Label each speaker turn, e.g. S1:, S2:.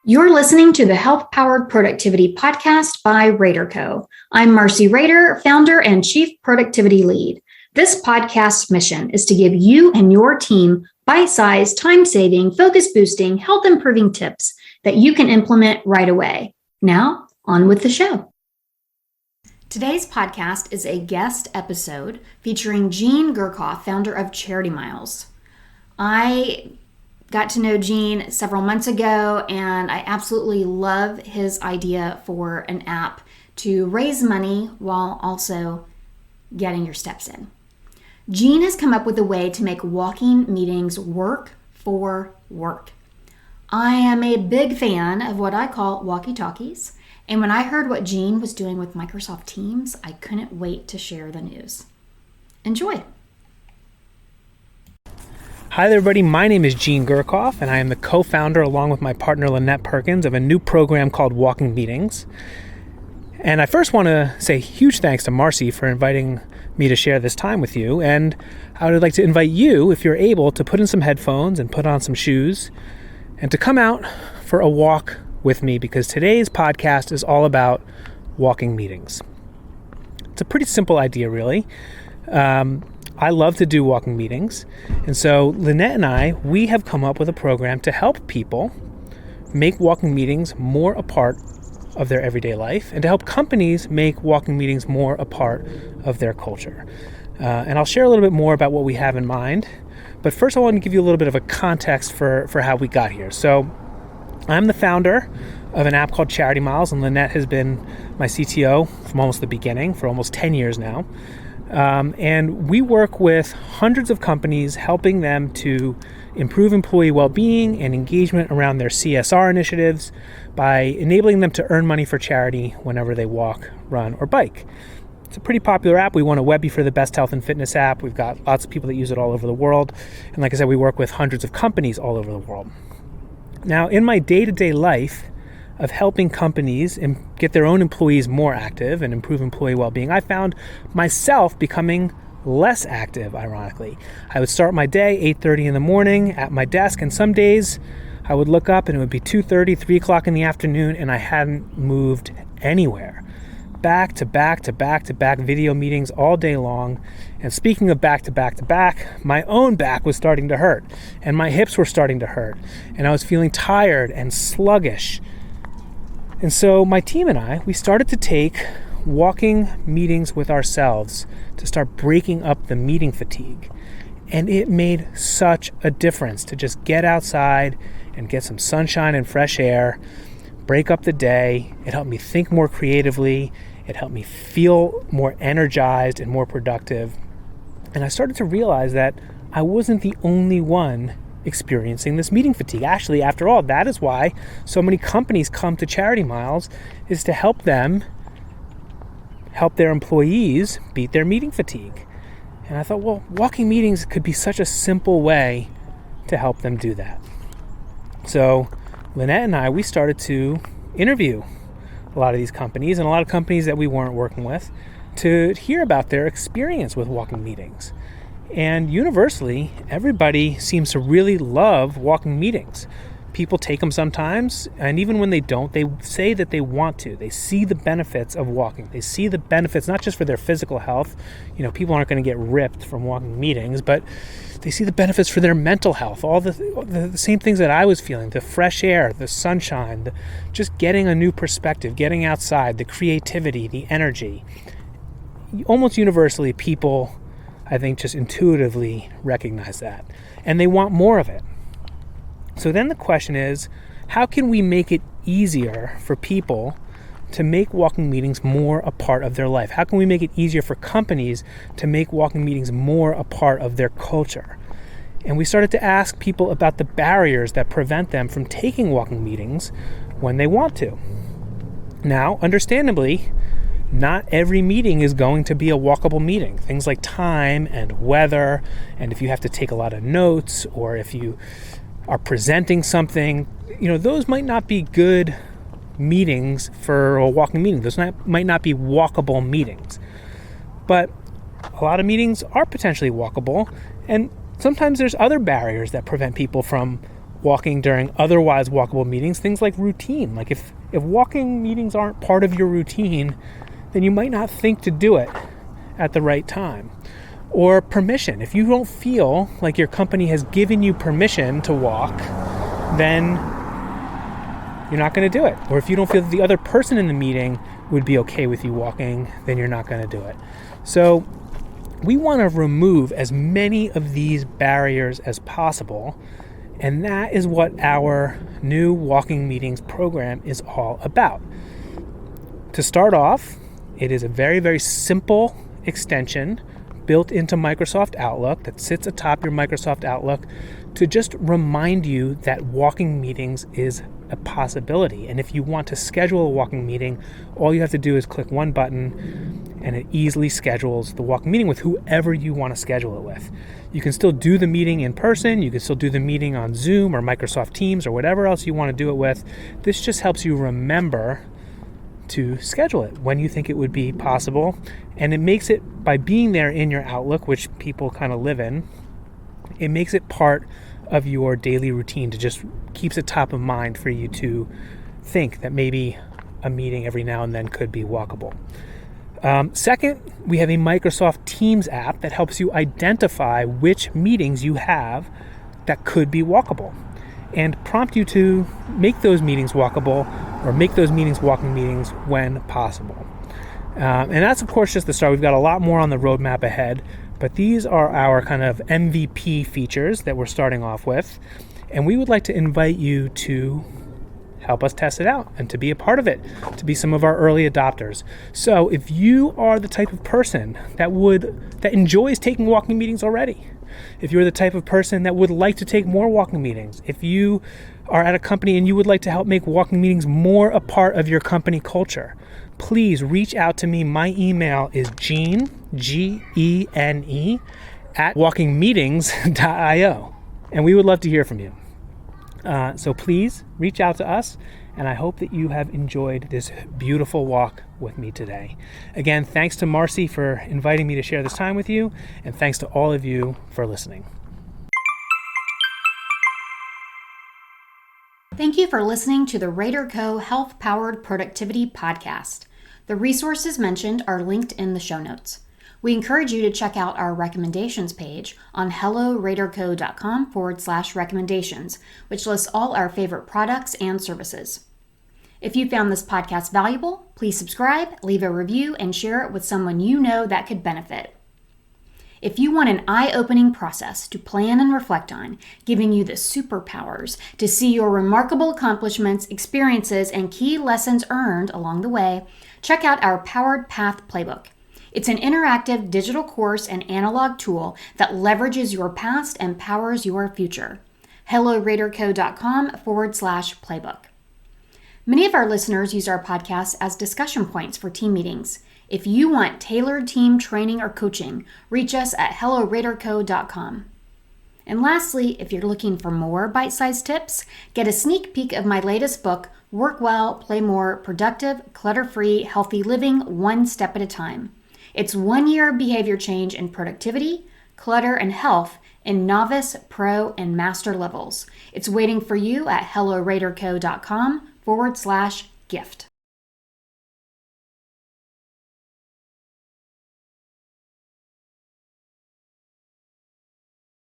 S1: You're listening to the Health Powered Productivity Podcast by Rader Co. I'm Marcy Rader, founder and chief productivity lead. This podcast's mission is to give you and your team bite-sized, time-saving, focus-boosting, health-improving tips that you can implement right away. Now, on with the show. Today's podcast is a guest episode featuring Gene Gurkoff, founder of Charity Miles. I got to know Gene several months ago, and I absolutely love his idea for an app to raise money while also getting your steps in. Gene has come up with a way to make walking meetings work for work. I am a big fan of what I call walkie-talkies, and when I heard what Gene was doing with Microsoft Teams, I couldn't wait to share the news. Enjoy.
S2: Hi there, everybody. My name is Gene Gurkoff, and I am the co-founder, along with my partner Lynette Perkins, of a new program called Walking Meetings. And I first want to say huge thanks to Marcy for inviting me to share this time with you. And I would like to invite you, if you're able, to put in some headphones and put on some shoes and to come out for a walk with me, because today's podcast is all about walking meetings. It's a pretty simple idea, really. I love to do walking meetings. And so Lynette and I, we have come up with a program to help people make walking meetings more a part of their everyday life and to help companies make walking meetings more a part of their culture. And I'll share a little bit more about what we have in mind. But first I want to give you a little bit of a context for how we got here. So I'm the founder of an app called Charity Miles, and Lynette has been my CTO from almost the beginning for almost 10 years now. And we work with hundreds of companies, helping them to improve employee well-being and engagement around their CSR initiatives by enabling them to earn money for charity whenever they walk, run, or bike. It's a pretty popular app. We won a Webby for the best health and fitness app. We've got lots of people that use it all over the world. And like I said, we work with hundreds of companies all over the world. Now, in my day-to-day life of helping companies get their own employees more active and improve employee well-being, I found myself becoming less active, ironically. I would start my day 8:30 in the morning at my desk, and some days I would look up and it would be 2:30, 3 o'clock in the afternoon, and I hadn't moved anywhere. Back to back to back to back video meetings all day long. And speaking of back to back to back, my own back was starting to hurt, and my hips were starting to hurt, and I was feeling tired and sluggish. And so my team and I, we started to take walking meetings with ourselves to start breaking up the meeting fatigue. And it made such a difference to just get outside and get some sunshine and fresh air, break up the day. It helped me think more creatively. It helped me feel more energized and more productive. And I started to realize that I wasn't the only one experiencing this meeting fatigue. Actually, after all, that is why so many companies come to Charity Miles, is to help them help their employees beat their meeting fatigue. And I thought, well, walking meetings could be such a simple way to help them do that. So Lynette and I, we started to interview a lot of these companies and a lot of companies that we weren't working with to hear about their experience with walking meetings. And universally, everybody seems to really love walking meetings. People take them sometimes, and even when they don't, they say that they want to. They see the benefits of walking. They see the benefits, not just for their physical health. You know, people aren't going to get ripped from walking meetings, but they see the benefits for their mental health. All the same things that I was feeling, the fresh air, the sunshine, just getting a new perspective, getting outside, the creativity, the energy. Almost universally, people, I think, just intuitively recognize that, and they want more of it. So then the question is, how can we make it easier for people to make walking meetings more a part of their life? How can we make it easier for companies to make walking meetings more a part of their culture? And we started to ask people about the barriers that prevent them from taking walking meetings when they want to. Now, understandably, not every meeting is going to be a walkable meeting. Things like time and weather, and if you have to take a lot of notes, or if you are presenting something, those might not be good meetings for a walking meeting. Those might not be walkable meetings. But a lot of meetings are potentially walkable, and sometimes there's other barriers that prevent people from walking during otherwise walkable meetings, things like routine. Like if walking meetings aren't part of your routine, then you might not think to do it at the right time. Or permission. If you don't feel like your company has given you permission to walk, then you're not going to do it. Or if you don't feel that the other person in the meeting would be okay with you walking, then you're not going to do it. So we want to remove as many of these barriers as possible, and that is what our new walking meetings program is all about. To start off, it is a very, very simple extension built into Microsoft Outlook that sits atop your Microsoft Outlook to just remind you that walking meetings is a possibility. And if you want to schedule a walking meeting, all you have to do is click one button and it easily schedules the walking meeting with whoever you want to schedule it with. You can still do the meeting in person, you can still do the meeting on Zoom or Microsoft Teams or whatever else you want to do it with. This just helps you remember to schedule it when you think it would be possible. And it makes it, by being there in your Outlook, which people kind of live in, it makes it part of your daily routine, to just keeps it top of mind for you to think that maybe a meeting every now and then could be walkable. Second, we have a Microsoft Teams app that helps you identify which meetings you have that could be walkable and prompt you to make those meetings walkable or make those meetings walking meetings when possible. And that's, of course, just the start. We've got a lot more on the roadmap ahead, but these are our kind of MVP features that we're starting off with. And we would like to invite you to help us test it out and to be a part of it, to be some of our early adopters. So if you are the type of person that enjoys taking walking meetings already, if you're the type of person that would like to take more walking meetings, if you are at a company and you would like to help make walking meetings more a part of your company culture, please reach out to me. My email is Gene, Gene, at walkingmeetings.io. And we would love to hear from you. So please reach out to us, and I hope that you have enjoyed this beautiful walk with me today. Again, thanks to Marcy for inviting me to share this time with you, and thanks to all of you for listening.
S1: Thank you for listening to the Rader Co. Health Powered Productivity Podcast. The resources mentioned are linked in the show notes. We encourage you to check out our recommendations page on helloraderco.com/recommendations, which lists all our favorite products and services. If you found this podcast valuable, please subscribe, leave a review, and share it with someone you know that could benefit. If you want an eye-opening process to plan and reflect on, giving you the superpowers to see your remarkable accomplishments, experiences, and key lessons earned along the way, check out our Powered Path Playbook. It's an interactive digital course and analog tool that leverages your past and powers your future. helloraderco.com/playbook. Many of our listeners use our podcast as discussion points for team meetings. If you want tailored team training or coaching, reach us at helloraderco.com. And lastly, if you're looking for more bite-sized tips, get a sneak peek of my latest book, Work Well, Play More, Productive, Clutter-Free, Healthy Living, One Step at a Time. It's 1 year behavior change in productivity, clutter, and health in novice, pro, and master levels. It's waiting for you at helloraderco.com/gift.